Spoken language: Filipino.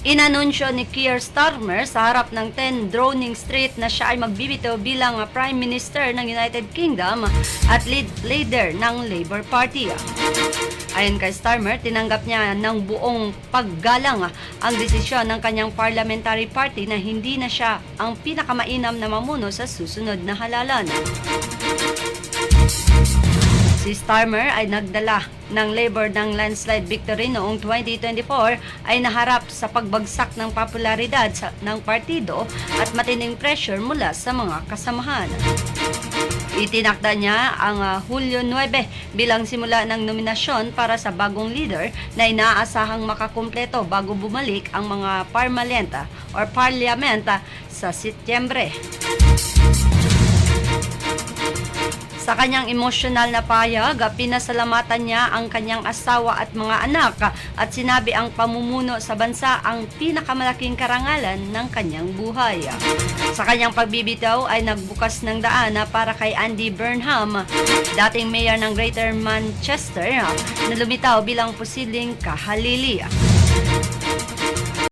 Inanunsyo ni Keir Starmer sa harap ng 10 Downing Street na siya ay magbibitaw bilang Prime Minister ng United Kingdom at leader ng Labour Party. Ayon kay Starmer, tinanggap niya ng buong paggalang ang desisyon ng kanyang parliamentary party na hindi na siya ang pinakamainam na mamuno sa susunod na halalan. Si Starmer ay nagdala ng Labour ng landslide victory noong 2024 ay naharap sa pagbagsak ng popularidad ng partido at matinding pressure mula sa mga kasamahan. Itinakda niya ang Hulyo 9 bilang simula ng nominasyon para sa bagong leader na inaasahang makakumpleto bago bumalik ang mga parliamenta sa Setyembre. Sa kanyang emosyonal na payag, pinasalamatan niya ang kanyang asawa at mga anak at sinabi ang pamumuno sa bansa ang pinakamalaking karangalan ng kanyang buhay. Sa kanyang pagbibitaw ay nagbukas ng daan para kay Andy Burnham, dating mayor ng Greater Manchester, na lumitaw bilang posibleng kahalili.